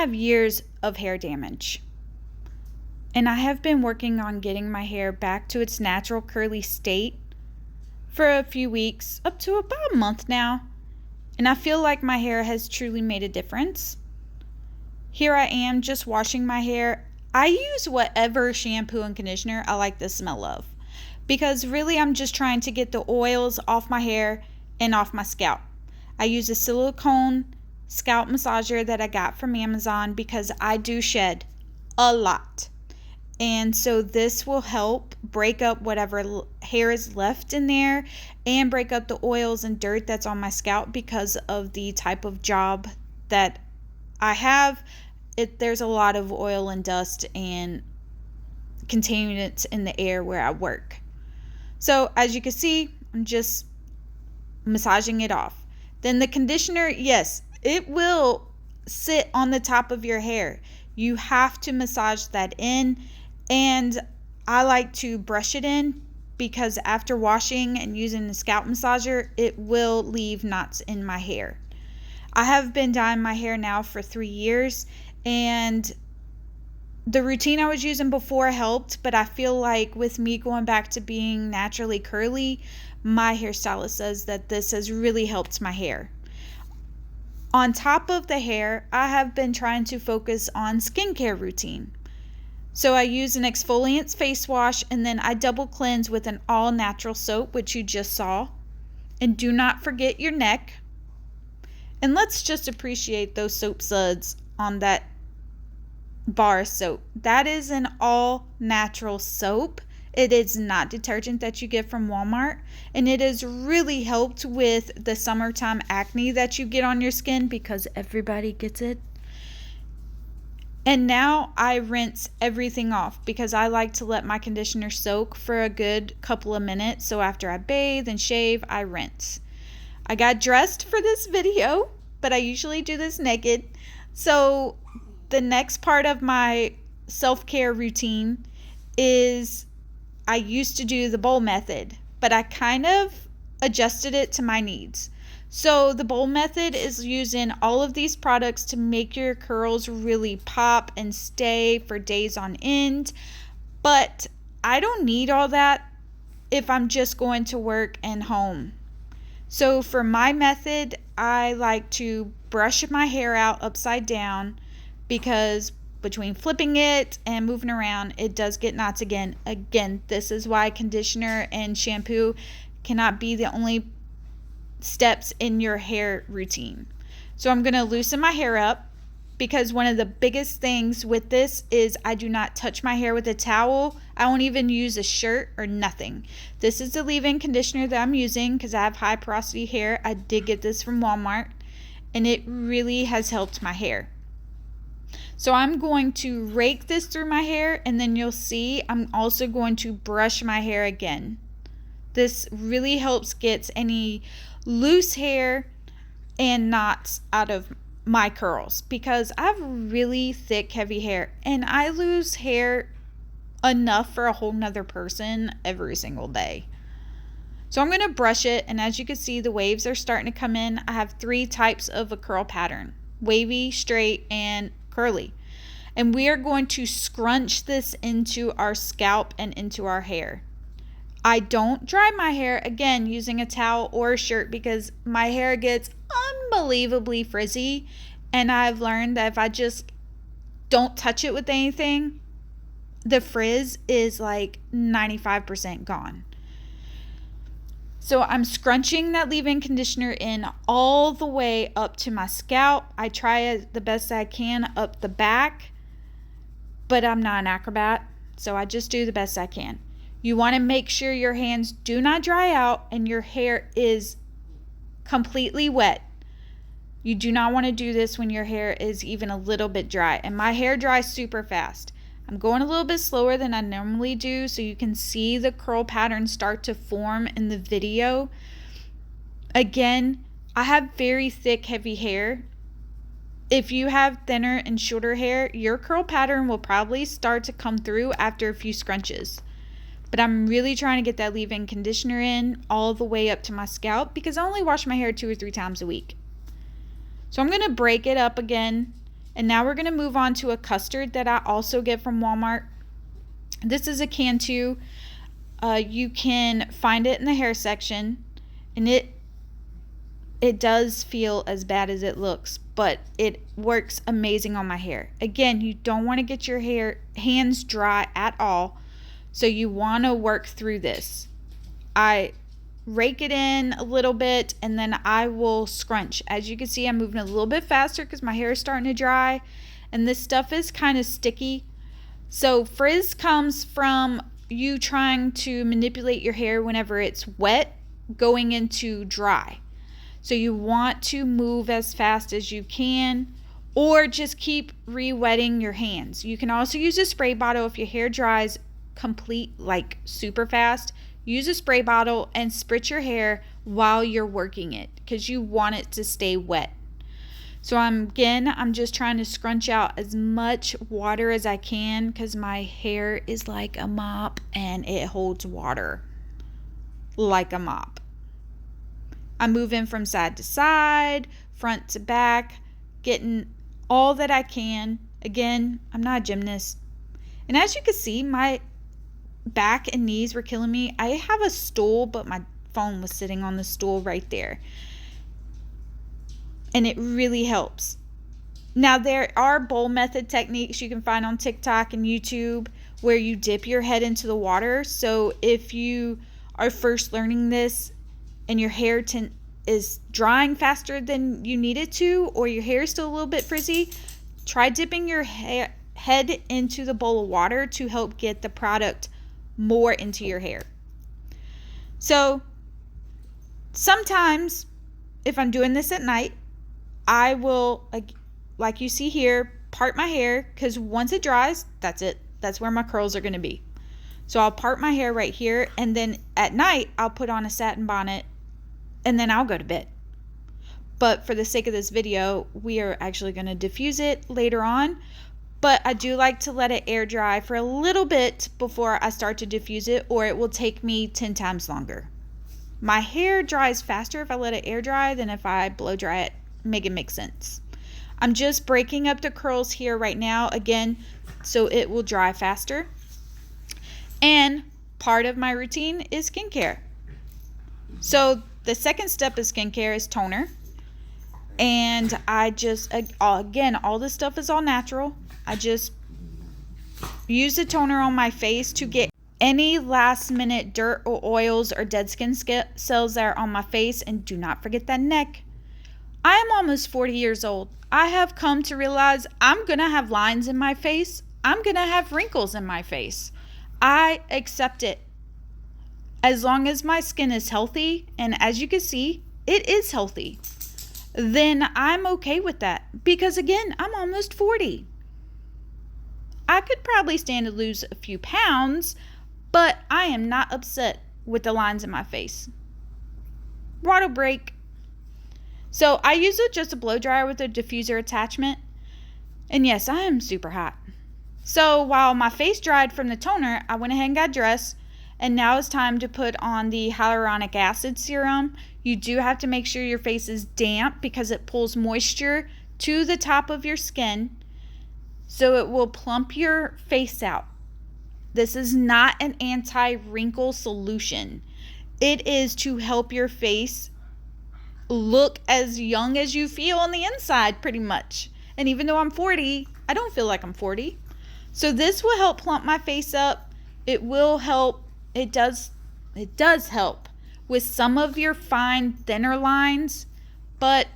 have years of hair damage. And I have been working on getting my hair back to its natural curly state for a few weeks, up to about a month now. And I feel like my hair has truly made a difference. Here I am just washing my hair. I use whatever shampoo and conditioner I like the smell of, because really I'm just trying to get the oils off my hair and off my scalp. I use a silicone scalp massager that I got from Amazon because I do shed a lot. And so this will help break up whatever hair is left in there and break up the oils and dirt that's on my scalp because of the type of job that I have. There's a lot of oil and dust and contaminants in the air where I work. So as you can see, I'm just massaging it off. Then the conditioner, yes, it will sit on the top of your hair. You have to massage that in. And I like to brush it in because after washing and using the scalp massager, it will leave knots in my hair. I have been dyeing my hair now for 3 years, and the routine I was using before helped, but I feel like with me going back to being naturally curly, my hairstylist says that this has really helped my hair. On top of the hair, I have been trying to focus on skincare routine. So I use an exfoliant face wash, and then I double cleanse with an all natural soap, which you just saw. And do not forget your neck. And let's just appreciate those soap suds on that bar soap. That is an all natural soap. It is not detergent that you get from Walmart. And it has really helped with the summertime acne that you get on your skin, because everybody gets it. And now I rinse everything off because I like to let my conditioner soak for a good couple of minutes. So after I bathe and shave, I rinse. I got dressed for this video, but I usually do this naked. So the next part of my self-care routine is I used to do the bowl method, but I kind of adjusted it to my needs. So the bowl method is using all of these products to make your curls really pop and stay for days on end. But I don't need all that if I'm just going to work and home. So for my method, I like to brush my hair out upside down, because between flipping it and moving around, it does get knots again. Again, this is why conditioner and shampoo cannot be the only steps in your hair routine. So I'm going to loosen my hair up, because one of the biggest things with this is I do not touch my hair with a towel. I won't even use a shirt or nothing. This is the leave-in conditioner that I'm using because I have high porosity hair. I did get this from Walmart, and it really has helped my hair. So I'm going to rake this through my hair, and then you'll see I'm also going to brush my hair again. This really helps get any loose hair and knots out of my curls, because I have really thick, heavy hair, and I lose hair enough for a whole nother person every single day. So I'm going to brush it, and as you can see, the waves are starting to come in. I have 3 types of a curl pattern: wavy, straight, and curly. And we are going to scrunch this into our scalp and into our hair. I don't dry my hair, again, using a towel or a shirt, because my hair gets unbelievably frizzy, and I've learned that if I just don't touch it with anything, the frizz is like 95% gone. So I'm scrunching that leave-in conditioner in all the way up to my scalp. I try the best I can up the back, but I'm not an acrobat, so I just do the best I can. You want to make sure your hands do not dry out and your hair is completely wet. You do not want to do this when your hair is even a little bit dry. And my hair dries super fast. I'm going a little bit slower than I normally do, so you can see the curl pattern start to form in the video. Again, I have very thick, heavy hair. If you have thinner and shorter hair, your curl pattern will probably start to come through after a few scrunches. But I'm really trying to get that leave-in conditioner in all the way up to my scalp, because I only wash my hair 2 or 3 times a week. So I'm going to break it up again, And now we're going to move on to a custard that I also get from Walmart. This is a Cantu. You can find it in the hair section, and it does feel as bad as it looks, but it works amazing on my hair. Again, you don't want to get your hands dry at all, so you want to work through this. I rake it in a little bit, and then I will scrunch. As you can see, I'm moving a little bit faster because my hair is starting to dry, and this stuff is kind of sticky. So frizz comes from you trying to manipulate your hair whenever it's wet going into dry. So you want to move as fast as you can, or just keep re-wetting your hands. You can also use a spray bottle if your hair dries like super fast. Use a spray bottle and spritz your hair while you're working it because you want it to stay wet. So I'm just trying to scrunch out as much water as I can because my hair is like a mop and it holds water like a mop. I'm moving from side to side, front to back, getting all that I can. Again, I'm not a gymnast. And as you can see, my back and knees were killing me. I have a stool, but my phone was sitting on the stool right there. And it really helps. Now, there are bowl method techniques you can find on TikTok and YouTube where you dip your head into the water. So if you are first learning this and your hair is drying faster than you need it to, or your hair is still a little bit frizzy, try dipping your head into the bowl of water to help get the product more into your hair. So sometimes if I'm doing this at night, I will, like you see here, part my hair, because once it dries, that's it. That's where my curls are going to be. So I'll part my hair right here, and then at night I'll put on a satin bonnet, and then I'll go to bed. But for the sake of this video, we are actually going to diffuse it later on. But I do like to let it air dry for a little bit before I start to diffuse it, or it will take me 10 times longer. My hair dries faster if I let it air dry than if I blow dry it. Make it make sense. I'm just breaking up the curls here right now, again, so it will dry faster. And part of my routine is skincare. So the second step of skincare is toner. And I just, again, all this stuff is all natural. I just use the toner on my face to get any last minute dirt or oils or dead skin cells that are on my face. And do not forget that neck. I am almost 40 years old. I have come to realize I'm going to have lines in my face. I'm going to have wrinkles in my face. I accept it. As long as my skin is healthy, and as you can see, it is healthy, then I'm okay with that. Because again, I'm almost 40. I could probably stand to lose a few pounds, but I am not upset with the lines in my face. Water break. So I use just a blow dryer with a diffuser attachment. And yes, I am super hot. So while my face dried from the toner, I went ahead and got dressed. And now it's time to put on the hyaluronic acid serum. You do have to make sure your face is damp because it pulls moisture to the top of your skin. So it will plump your face out. This is not an anti-wrinkle solution. It is to help your face look as young as you feel on the inside, pretty much. And even though I'm 40, I don't feel like I'm 40. So this will help plump my face up. It will help. It does help with some of your fine, thinner lines, but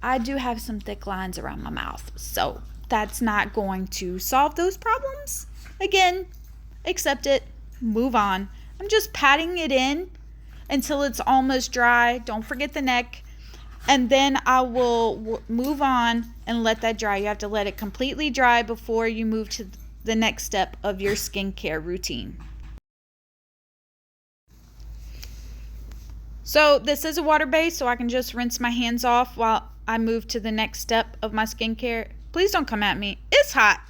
I do have some thick lines around my mouth. So that's not going to solve those problems. Again, accept it, move on. I'm just patting it in until it's almost dry. Don't forget the neck. And then I will move on and let that dry. You have to let it completely dry before you move to the next step of your skincare routine. So this is a water base, so I can just rinse my hands off while I move to the next step of my skincare. Please don't come at me. It's hot.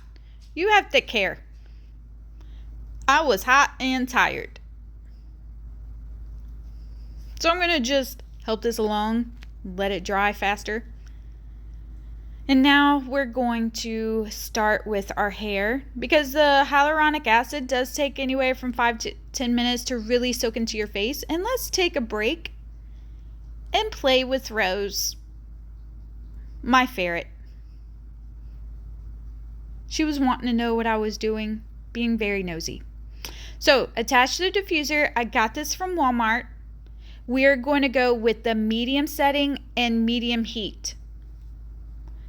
You have thick hair. I was hot and tired. So I'm going to just help this along, let it dry faster. And now we're going to start with our hair, because the hyaluronic acid does take anywhere from 5 to 10 minutes to really soak into your face. And let's take a break and play with Rose, my ferret. She was wanting to know what I was doing, being very nosy. So, attached to the diffuser, I got this from Walmart. We're going to go with the medium setting and medium heat.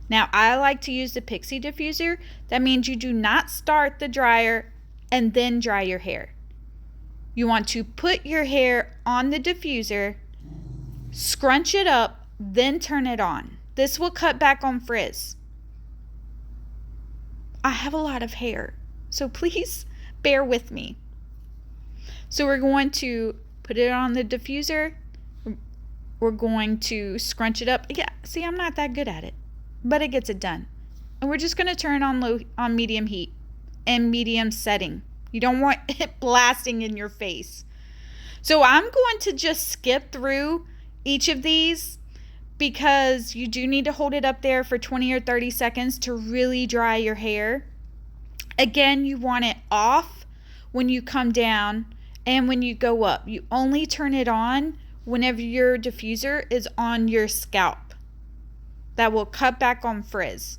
Now, I like to use the Pixie diffuser. That means you do not start the dryer and then dry your hair. You want to put your hair on the diffuser, scrunch it up, then turn it on. This will cut back on frizz. I have a lot of hair, so please bear with me. So we're going to put it on the diffuser. We're going to scrunch it up. Yeah, see, I'm not that good at it, but it gets it done. And we're just going to turn on medium heat and medium setting. You don't want it blasting in your face. So I'm going to just skip through each of these, because you do need to hold it up there for 20 or 30 seconds to really dry your hair. Again, you want it off when you come down and when you go up. You only turn it on whenever your diffuser is on your scalp. That will cut back on frizz.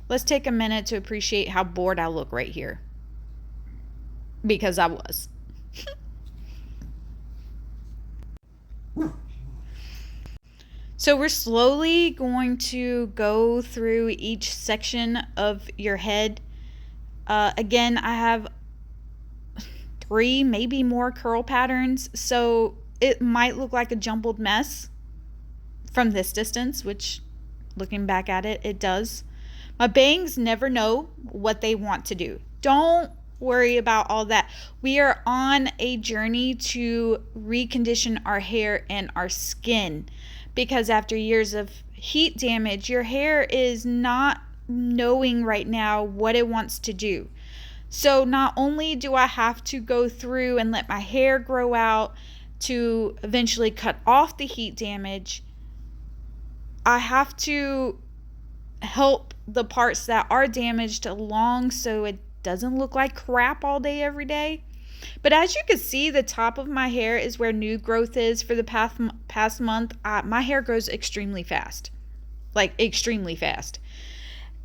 Let's take a minute to appreciate how bored I look right here, because I was. So we're slowly going to go through each section of your head. Again, I have 3, maybe more curl patterns, so it might look like a jumbled mess from this distance, which, looking back at it, it does. My bangs never know what they want to do. Don't worry about all that. We are on a journey to recondition our hair and our skin, because after years of heat damage, your hair is not knowing right now what it wants to do. So not only do I have to go through and let my hair grow out to eventually cut off the heat damage, I have to help the parts that are damaged along so it doesn't look like crap all day every day. But as you can see, the top of my hair is where new growth is. For the past month, my hair grows extremely fast, like extremely fast.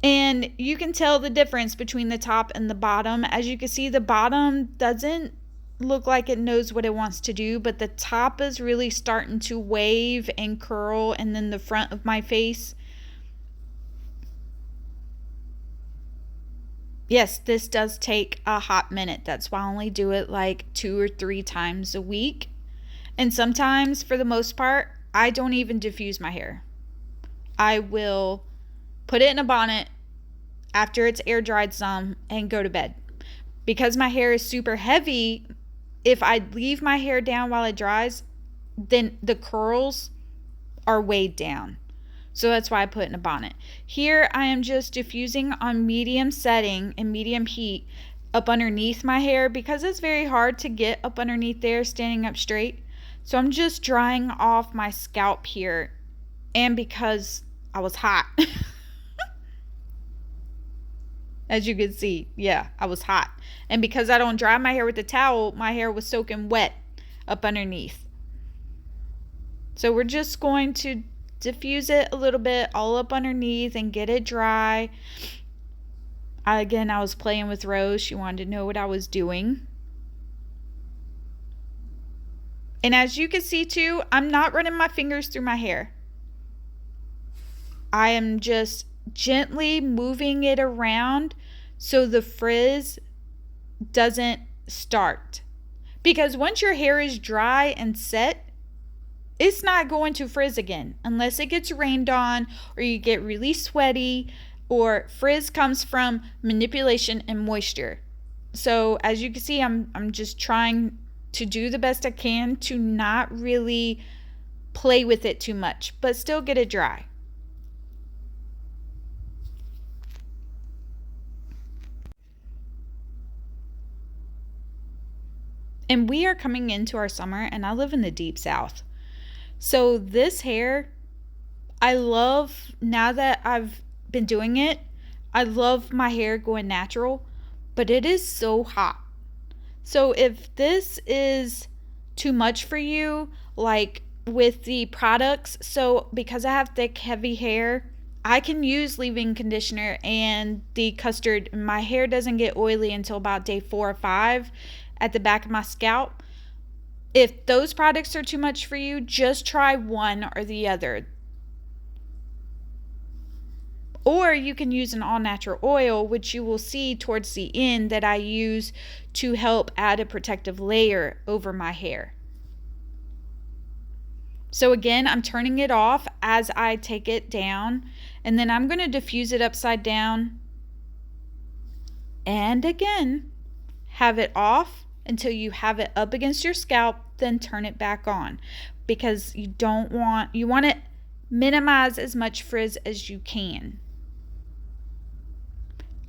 And you can tell the difference between the top and the bottom. As you can see, the bottom doesn't look like it knows what it wants to do, but the top is really starting to wave and curl, and then the front of my face. Yes, this does take a hot minute. That's why I only do it like 2 or 3 times a week. And sometimes, for the most part, I don't even diffuse my hair. I will put it in a bonnet after it's air dried some and go to bed. Because my hair is super heavy, if I leave my hair down while it dries, then the curls are weighed down. So that's why I put it in a bonnet. Here I am just diffusing on medium setting and medium heat up underneath my hair, because it's very hard to get up underneath there standing up straight. So I'm just drying off my scalp here, and because I was hot. As you can see, yeah, I was hot. And because I don't dry my hair with a towel, my hair was soaking wet up underneath. So we're just going to diffuse it a little bit all up underneath and get it dry. I was playing with Rose. She wanted to know what I was doing. And as you can see too, I'm not running my fingers through my hair. I am just gently moving it around so the frizz doesn't start. Because once your hair is dry and set, it's not going to frizz again unless it gets rained on or you get really sweaty, or frizz comes from manipulation and moisture. So as you can see, I'm just trying to do the best I can to not really play with it too much, but still get it dry. And we are coming into our summer, and I live in the deep south. So this hair, I love, now that I've been doing it. I love my hair going natural, but it is so hot. So if this is too much for you, like with the products, so because I have thick, heavy hair, I can use leave-in conditioner and the custard. My hair doesn't get oily until about day 4 or 5 at the back of my scalp. If those products are too much for you, just try one or the other. Or you can use an all-natural oil, which you will see towards the end that I use to help add a protective layer over my hair. So again, I'm turning it off as I take it down, and then I'm going to diffuse it upside down. And again, have it off until you have it up against your scalp, then turn it back on, because you want to minimize as much frizz as you can.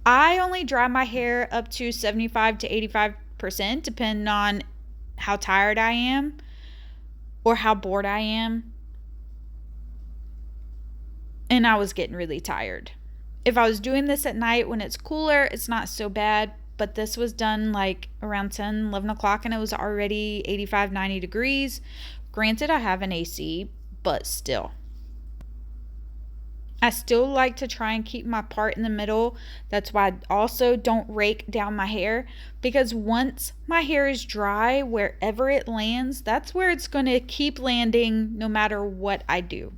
I only dry my hair up to 75 to 85%, depending on how tired I am or how bored I am. And I was getting really tired. If I was doing this at night when it's cooler, it's not so bad. But this was done like around 10, 11 o'clock, and it was already 85, 90 degrees. Granted, I have an AC, but still. I still like to try and keep my part in the middle. That's why I also don't rake down my hair, because once my hair is dry, wherever it lands, that's where it's going to keep landing no matter what I do.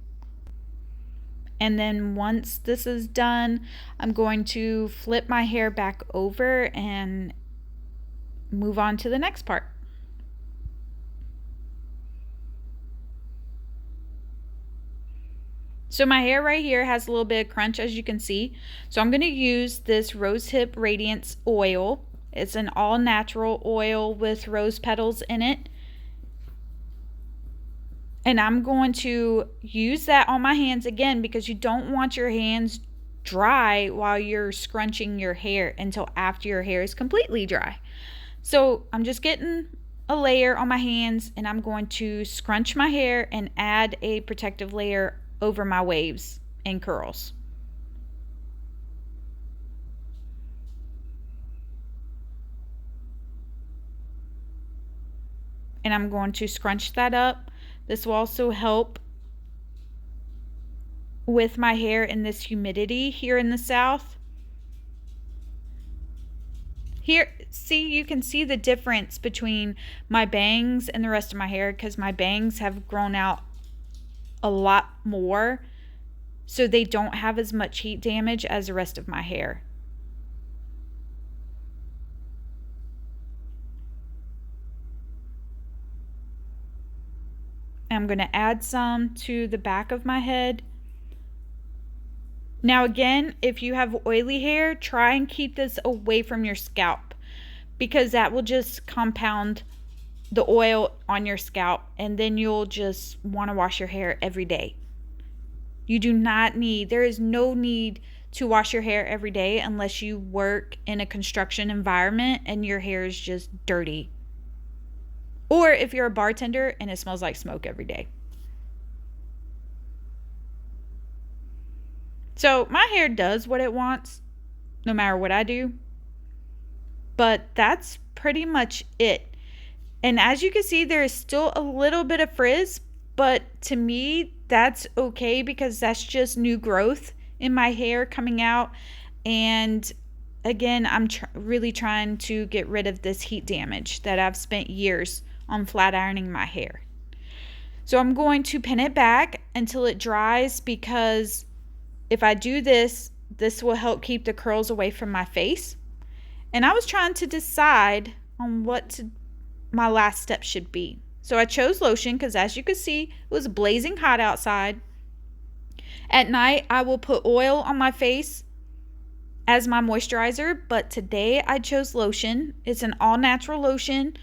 And then once this is done, I'm going to flip my hair back over and move on to the next part. So my hair right here has a little bit of crunch, as you can see. So I'm going to use this Rosehip Radiance oil. It's an all natural oil with rose petals in it. And I'm going to use that on my hands again, because you don't want your hands dry while you're scrunching your hair until after your hair is completely dry. So I'm just getting a layer on my hands, and I'm going to scrunch my hair and add a protective layer over my waves and curls. And I'm going to scrunch that up. This will also help with my hair in this humidity here in the South. Here, see, you can see the difference between my bangs and the rest of my hair, because my bangs have grown out a lot more, so they don't have as much heat damage as the rest of my hair. I'm going to add some to the back of my head. Now again, if you have oily hair, try and keep this away from your scalp, because that will just compound the oil on your scalp, and then you'll just want to wash your hair every day. There is no need to wash your hair every day unless you work in a construction environment and your hair is just dirty. Or if you're a bartender and it smells like smoke every day. So my hair does what it wants, no matter what I do. But that's pretty much it. And as you can see, there is still a little bit of frizz, but to me, that's okay, because that's just new growth in my hair coming out. And again, I'm really trying to get rid of this heat damage that I've spent years on flat ironing my hair. So I'm going to pin it back until it dries, because if I do this, this will help keep the curls away from my face. And I was trying to decide on what my last step should be. So I chose lotion, because as you can see, it was blazing hot outside. At night, I will put oil on my face as my moisturizer, but today I chose lotion. It's an all-natural lotion,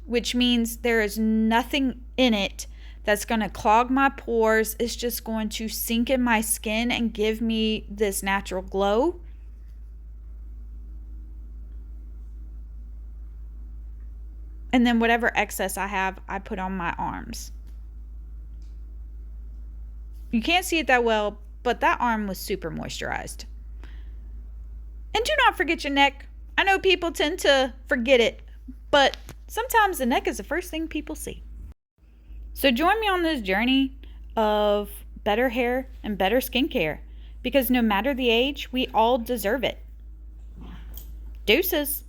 which means there is nothing in it that's going to clog my pores. It's just going to sink in my skin and give me this natural glow. And then whatever excess I have, I put on my arms. You can't see it that well, but that arm was super moisturized. And do not forget your neck. I know people tend to forget it, but sometimes the neck is the first thing people see. So join me on this journey of better hair and better skincare, because no matter the age, we all deserve it. Deuces.